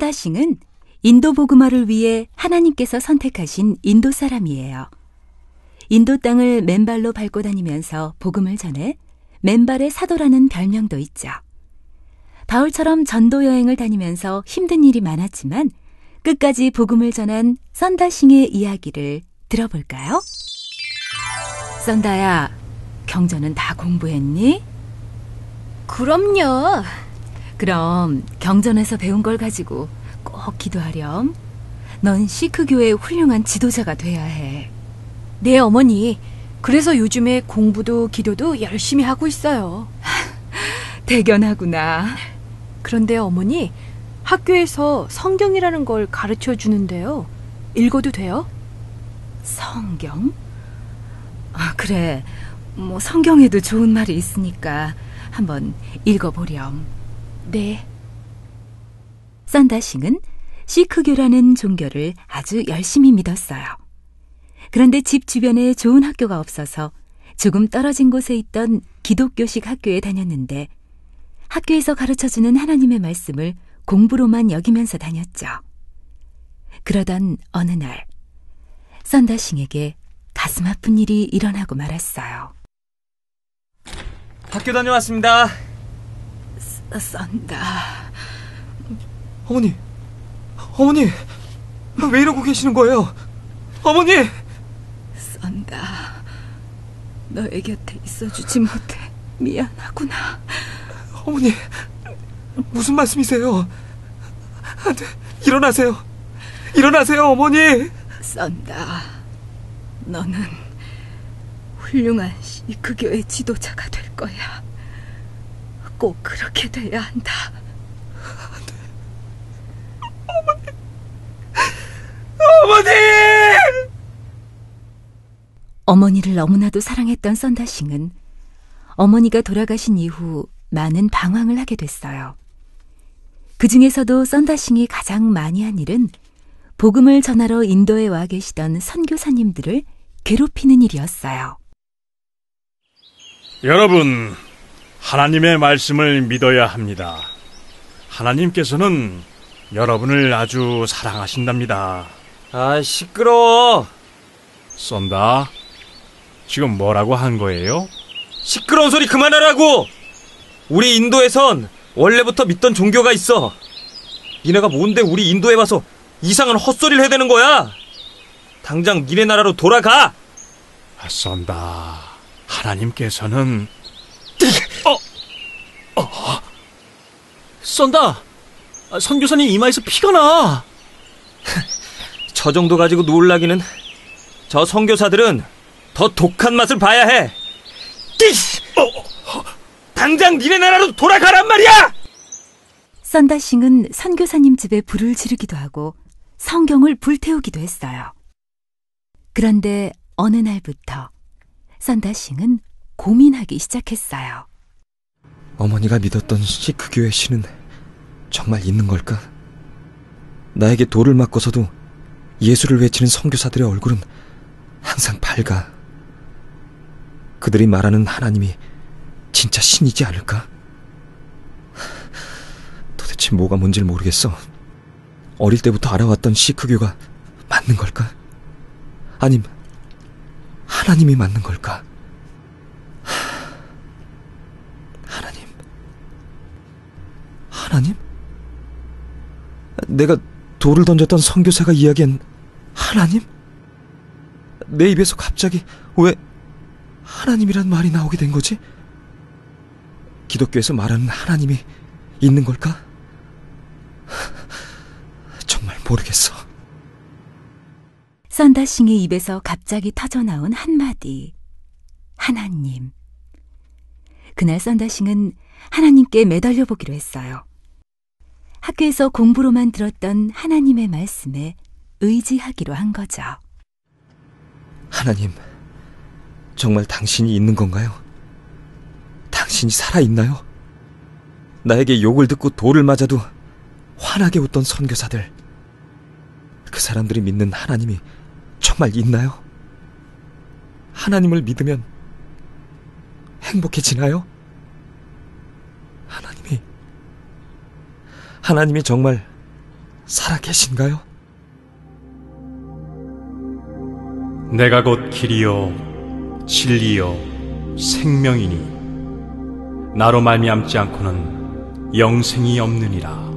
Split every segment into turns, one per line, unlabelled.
선다싱은 인도 복음화를 위해 하나님께서 선택하신 인도 사람이에요. 인도 땅을 맨발로 밟고 다니면서 복음을 전해 맨발의 사도라는 별명도 있죠. 바울처럼 전도 여행을 다니면서 힘든 일이 많았지만 끝까지 복음을 전한 선다싱의 이야기를 들어볼까요? 선다야, 경전은 다 공부했니?
그럼요.
그럼 경전에서 배운 걸 가지고 꼭 기도하렴. 넌 시크교의 훌륭한 지도자가 돼야 해.
네, 어머니. 그래서 요즘에 공부도 기도도 열심히 하고 있어요.
대견하구나.
그런데 어머니, 학교에서 성경이라는 걸 가르쳐 주는데요. 읽어도 돼요?
성경? 그래. 성경에도 좋은 말이 있으니까 한번 읽어보렴.
네.
선다싱은 시크교라는 종교를 아주 열심히 믿었어요. 그런데 집 주변에 좋은 학교가 없어서 조금 떨어진 곳에 있던 기독교식 학교에 다녔는데 학교에서 가르쳐주는 하나님의 말씀을 공부로만 여기면서 다녔죠. 그러던 어느 날 선다싱에게 가슴 아픈 일이 일어나고 말았어요.
학교 다녀왔습니다.
선다...
어머니, 왜 이러고 계시는 거예요? 어머니!
선다, 너의 곁에 있어주지 못해 미안하구나.
어머니, 무슨 말씀이세요? 안 돼, 일어나세요, 어머니!
선다, 너는 훌륭한 시크교의 지도자가 될 거야. 꼭 그렇게 돼야 한다.
어머니!
어머니를 너무나도 사랑했던 선다싱은 어머니가 돌아가신 이후 많은 방황을 하게 됐어요. 그 중에서도 선다싱이 가장 많이 한 일은 복음을 전하러 인도에 와 계시던 선교사님들을 괴롭히는 일이었어요.
여러분, 하나님의 말씀을 믿어야 합니다. 하나님께서는 여러분을 아주 사랑하신답니다.
시끄러워.
썬다, 지금 뭐라고 한 거예요?
시끄러운 소리 그만하라고! 우리 인도에선 원래부터 믿던 종교가 있어. 니네가 뭔데 우리 인도에 와서 이상한 헛소리를 해대는 거야? 당장 니네 나라로 돌아가!
썬다, 하나님께서는...
썬다! 선교사님 이마에서 피가 나!
저 정도 가지고 놀라기는. 저 선교사들은 더 독한 맛을 봐야 해. 당장 니네 나라로 돌아가란 말이야!
선다싱은 선교사님 집에 불을 지르기도 하고 성경을 불태우기도 했어요. 그런데 어느 날부터 선다싱은 고민하기 시작했어요.
어머니가 믿었던 시크교의 신은 정말 있는 걸까? 나에게 돌을 맞고서도 예수를 외치는 선교사들의 얼굴은 항상 밝아. 그들이 말하는 하나님이 진짜 신이지 않을까? 도대체 뭐가 뭔지를 모르겠어. 어릴 때부터 알아왔던 시크교가 맞는 걸까? 아님 하나님이 맞는 걸까? 하나님? 내가 돌을 던졌던 선교사가 이야기한 하나님? 내 입에서 갑자기 왜 하나님이란 말이 나오게 된 거지? 기독교에서 말하는 하나님이 있는 걸까? 정말 모르겠어.
선다싱의 입에서 갑자기 터져나온 한마디. 하나님. 그날 선다싱은 하나님께 매달려 보기로 했어요. 학교에서 공부로만 들었던 하나님의 말씀에 의지하기로 한 거죠.
하나님, 정말 당신이 있는 건가요? 당신이 살아있나요? 나에게 욕을 듣고 돌을 맞아도 환하게 웃던 선교사들, 그 사람들이 믿는 하나님이 정말 있나요? 하나님을 믿으면 행복해지나요? 하나님이 정말 살아계신가요?
내가 곧 길이요 진리요 생명이니 나로 말미암지 않고는 영생이 없느니라.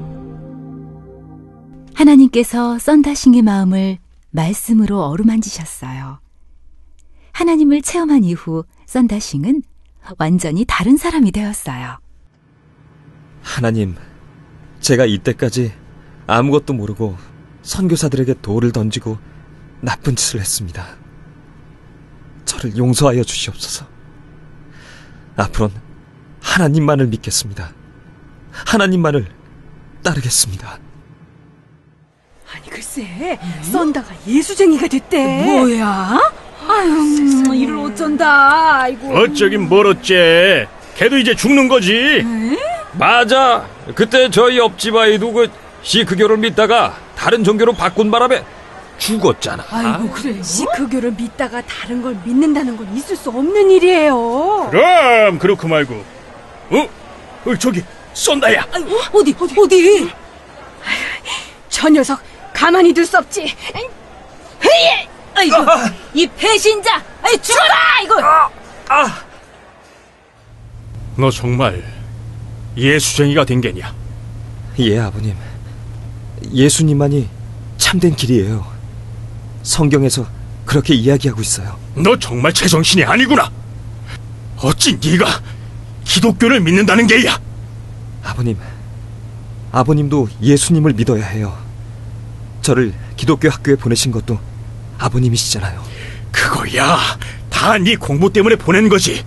하나님께서 썬다싱의 마음을 말씀으로 어루만지셨어요. 하나님을 체험한 이후 썬다싱은 완전히 다른 사람이 되었어요.
하나님, 제가 이때까지 아무것도 모르고 선교사들에게 돌을 던지고 나쁜 짓을 했습니다. 저를 용서하여 주시옵소서. 앞으로는 하나님만을 믿겠습니다. 하나님만을 따르겠습니다.
아니 글쎄, 썬다가 예수쟁이가 됐대.
뭐야? 아유, 이를 어쩐다. 아이고.
어쩌긴 뭘 어째. 걔도 이제 죽는 거지.
맞아. 그때 저희 옆집 아이도 그 시크교를 믿다가 다른 종교로 바꾼 바람에 죽었잖아.
아이고, 그래.
시크교를 믿다가 다른 걸 믿는다는 건 있을 수 없는 일이에요.
그럼 그렇고 말고. 저기 썬다야.
아이고, 어디?
저 녀석 가만히 둘 수 없지.
아이고, 이 배신자! 아이, 죽어라! 이거!
너 정말 예수쟁이가 된 게냐?
예, 아버님. 예수님만이 참된 길이에요. 성경에서 그렇게 이야기하고 있어요.
너 정말 제정신이 아니구나. 어찌 네가 기독교를 믿는다는 게야?
아버님도 예수님을 믿어야 해요. 저를 기독교 학교에 보내신 것도 아버님이시잖아요.
그거야 다 네 공부 때문에 보낸 거지.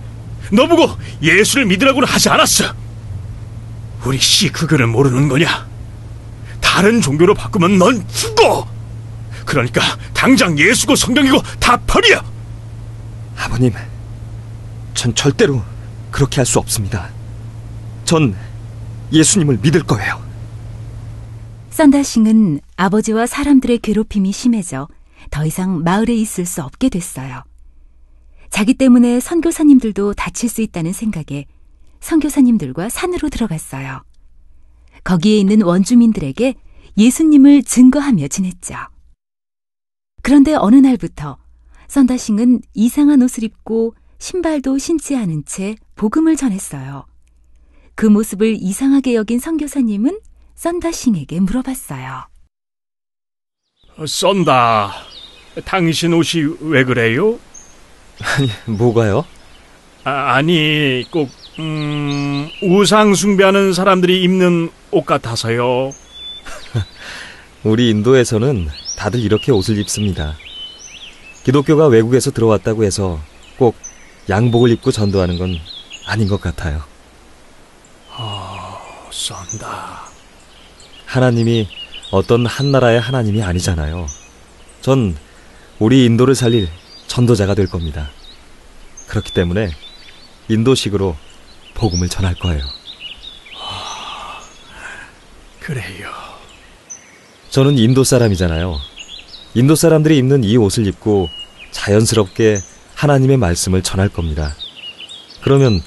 너 보고 예수를 믿으라고는 하지 않았어. 우리 시크교를 모르는 거냐? 다른 종교로 바꾸면 넌 죽어. 그러니까 당장 예수고 성경이고 다 버려.
아버님, 전 절대로 그렇게 할 수 없습니다. 전 예수님을 믿을 거예요.
썬다싱은 아버지와 사람들의 괴롭힘이 심해져 더 이상 마을에 있을 수 없게 됐어요. 자기 때문에 선교사님들도 다칠 수 있다는 생각에 선교사님들과 산으로 들어갔어요. 거기에 있는 원주민들에게 예수님을 증거하며 지냈죠. 그런데 어느 날부터 썬다싱은 이상한 옷을 입고 신발도 신지 않은 채 복음을 전했어요. 그 모습을 이상하게 여긴 선교사님은 썬다싱에게 물어봤어요.
썬다, 당신 옷이 왜 그래요?
아니, 뭐가요?
아니, 꼭 우상 숭배하는 사람들이 입는 옷 같아서요.
우리 인도에서는 다들 이렇게 옷을 입습니다. 기독교가 외국에서 들어왔다고 해서 꼭 양복을 입고 전도하는 건 아닌 것 같아요.
썬다.
하나님이 어떤 한 나라의 하나님이 아니잖아요. 전 우리 인도를 살릴 전도자가 될 겁니다. 그렇기 때문에 인도식으로 복음을 전할 거예요.
그래요.
저는 인도 사람이잖아요. 인도 사람들이 입는 이 옷을 입고 자연스럽게 하나님의 말씀을 전할 겁니다. 그러면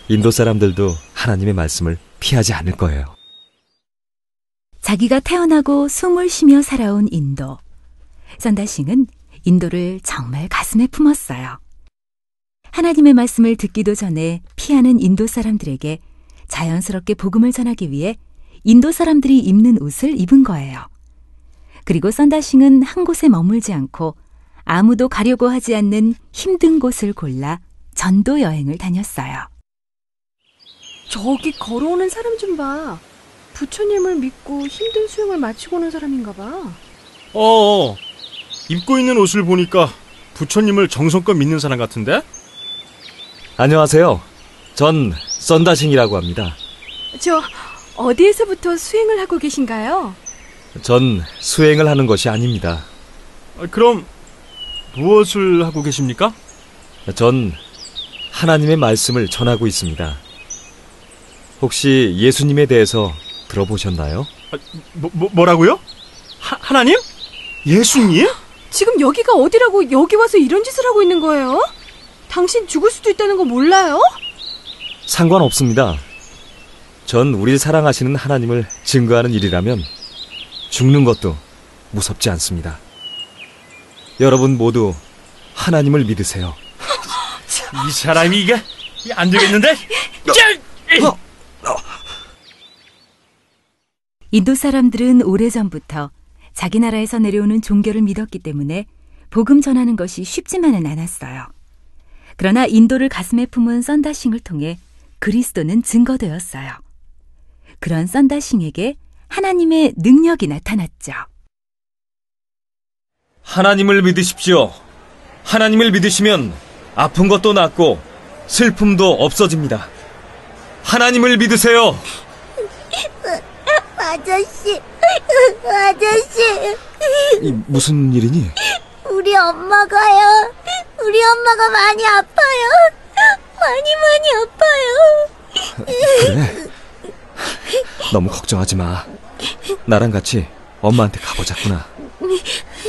인도 사람들도 하나님의 말씀을 피하지 않을 거예요.
자기가 태어나고 숨을 쉬며 살아온 인도. 썬다싱은 인도를 정말 가슴에 품었어요. 하나님의 말씀을 듣기도 전에 피하는 인도 사람들에게 자연스럽게 복음을 전하기 위해 인도 사람들이 입는 옷을 입은 거예요. 그리고 썬다싱은 한 곳에 머물지 않고 아무도 가려고 하지 않는 힘든 곳을 골라 전도 여행을 다녔어요.
저기 걸어오는 사람 좀 봐. 부처님을 믿고 힘든 수행을 마치고 오는 사람인가 봐.
입고 있는 옷을 보니까 부처님을 정성껏 믿는 사람 같은데?
안녕하세요. 전 썬다싱이라고 합니다.
저 어디에서부터 수행을 하고 계신가요?
전 수행을 하는 것이 아닙니다.
그럼 무엇을 하고 계십니까?
전 하나님의 말씀을 전하고 있습니다. 혹시 예수님에 대해서 들어보셨나요?
뭐라고요? 하나님? 예수님?
지금 여기가 어디라고 여기 와서 이런 짓을 하고 있는 거예요? 당신 죽을 수도 있다는 거 몰라요?
상관없습니다. 전 우리를 사랑하시는 하나님을 증거하는 일이라면 죽는 것도 무섭지 않습니다. 여러분 모두 하나님을 믿으세요.
이 사람이 이게 안 되겠는데?
인도 사람들은 오래전부터 자기 나라에서 내려오는 종교를 믿었기 때문에 복음 전하는 것이 쉽지만은 않았어요. 그러나 인도를 가슴에 품은 썬다싱을 통해 그리스도는 증거되었어요. 그런 썬다싱에게 하나님의 능력이 나타났죠.
하나님을 믿으십시오. 하나님을 믿으시면 아픈 것도 낫고 슬픔도 없어집니다. 하나님을 믿으세요.
아저씨.
무슨 일이니?
우리 엄마가요. 우리 엄마가 많이 아파요. 많이 아파요.
그래? 너무 걱정하지 마. 나랑 같이 엄마한테 가보자꾸나.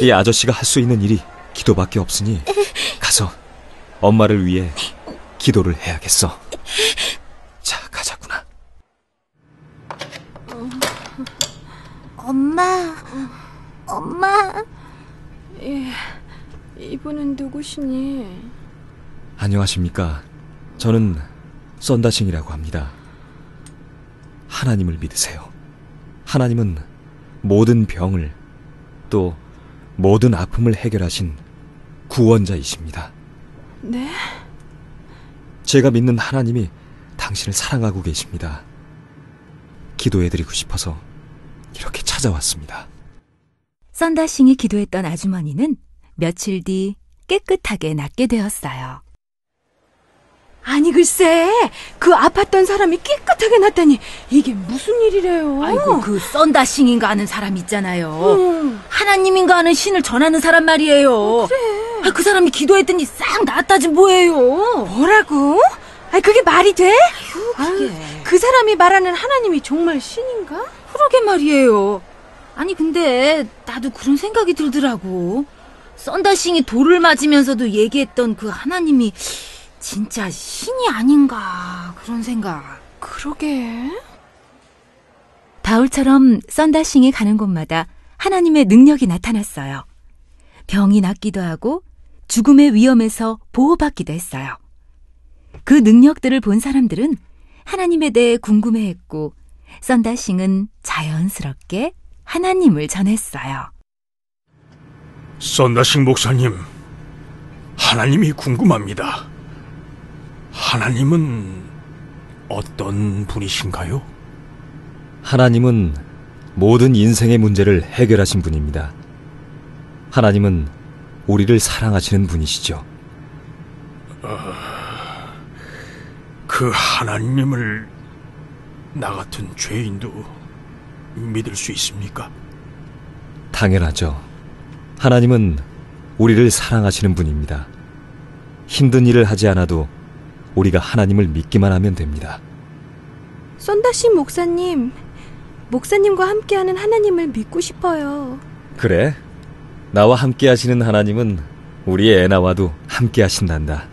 이 아저씨가 할 수 있는 일이 기도밖에 없으니 가서 엄마를 위해 기도를 해야겠어. 자, 가자꾸나.
엄마.
이분은 누구시니?
안녕하십니까. 저는 썬다싱이라고 합니다. 하나님을 믿으세요. 하나님은 모든 병을 또 모든 아픔을 해결하신 구원자이십니다.
네?
제가 믿는 하나님이 당신을 사랑하고 계십니다. 기도해드리고 싶어서 이렇게 찾아왔습니다.
썬다싱이 기도했던 아주머니는 며칠 뒤 깨끗하게 낫게 되었어요.
아니 글쎄, 그 아팠던 사람이 깨끗하게 났다니 이게 무슨 일이래요?
아이고, 그 썬다싱인가 하는 사람 있잖아요. 하나님인가 하는 신을 전하는 사람 말이에요.
그래.
그 사람이 기도했더니 싹 낫다지 뭐예요.
뭐라고? 아니 그게 말이 돼?
그게.
그 사람이 말하는 하나님이 정말 신인가?
그러게 말이에요. 아니 근데 나도 그런 생각이 들더라고. 썬다싱이 돌을 맞으면서도 얘기했던 그 하나님이 진짜 신이 아닌가 그런 생각.
그러게.
바울처럼 썬다싱이 가는 곳마다 하나님의 능력이 나타났어요. 병이 낫기도 하고 죽음의 위험에서 보호받기도 했어요. 그 능력들을 본 사람들은 하나님에 대해 궁금해했고 썬다싱은 자연스럽게 하나님을 전했어요.
썬다싱 목사님, 하나님이 궁금합니다. 하나님은 어떤 분이신가요?
하나님은 모든 인생의 문제를 해결하신 분입니다. 하나님은 우리를 사랑하시는 분이시죠.
그 하나님을 나 같은 죄인도 믿을 수 있습니까?
당연하죠. 하나님은 우리를 사랑하시는 분입니다. 힘든 일을 하지 않아도 우리가 하나님을 믿기만 하면 됩니다.
썬다싱 목사님, 목사님과 함께하는 하나님을 믿고 싶어요.
그래? 나와 함께 하시는 하나님은 우리 애나와도 함께 하신단다.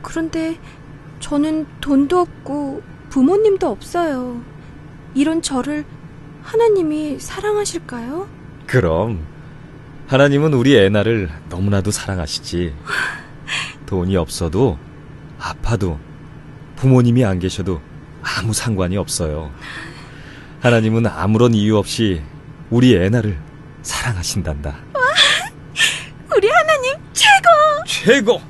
그런데 저는 돈도 없고 부모님도 없어요. 이런 저를 하나님이 사랑하실까요?
그럼 하나님은 우리 애나를 너무나도 사랑하시지. 돈이 없어도 아파도 부모님이 안 계셔도 아무 상관이 없어요. 하나님은 아무런 이유 없이 우리 애나를 사랑하신단다.
우리 하나님 최고!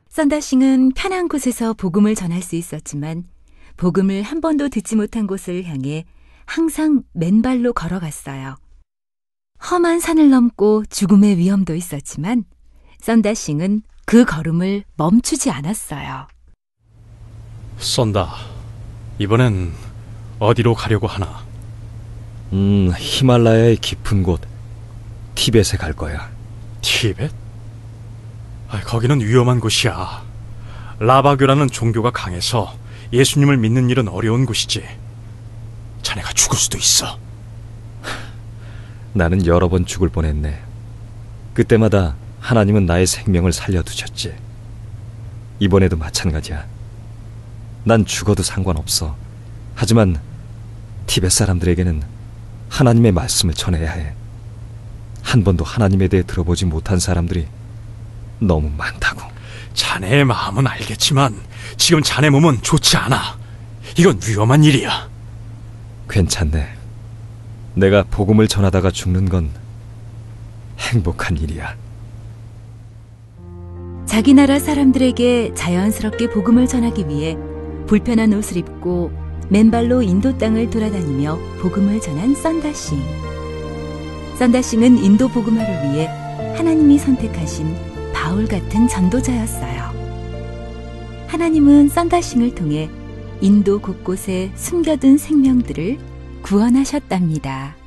썬다싱은 편한 곳에서 복음을 전할 수 있었지만 복음을 한 번도 듣지 못한 곳을 향해 항상 맨발로 걸어갔어요. 험한 산을 넘고 죽음의 위험도 있었지만 썬다싱은 그 걸음을 멈추지 않았어요.
썬다, 이번엔 어디로 가려고 하나?
히말라야의 깊은 곳 티벳에 갈 거야.
티벳? 거기는 위험한 곳이야. 라바교라는 종교가 강해서 예수님을 믿는 일은 어려운 곳이지. 자네가 죽을 수도 있어.
나는 여러 번 죽을 뻔했네. 그때마다 하나님은 나의 생명을 살려두셨지. 이번에도 마찬가지야. 난 죽어도 상관없어. 하지만 티벳 사람들에게는 하나님의 말씀을 전해야 해. 한 번도 하나님에 대해 들어보지 못한 사람들이 너무 많다고.
자네의 마음은 알겠지만 지금 자네 몸은 좋지 않아. 이건 위험한 일이야.
괜찮네. 내가 복음을 전하다가 죽는 건 행복한 일이야.
자기 나라 사람들에게 자연스럽게 복음을 전하기 위해 불편한 옷을 입고 맨발로 인도 땅을 돌아다니며 복음을 전한 썬다싱. 썬다싱은 인도 복음화를 위해 하나님이 선택하신 바울 같은 전도자였어요. 하나님은 썬다싱을 통해 인도 곳곳에 숨겨둔 생명들을 구원하셨답니다.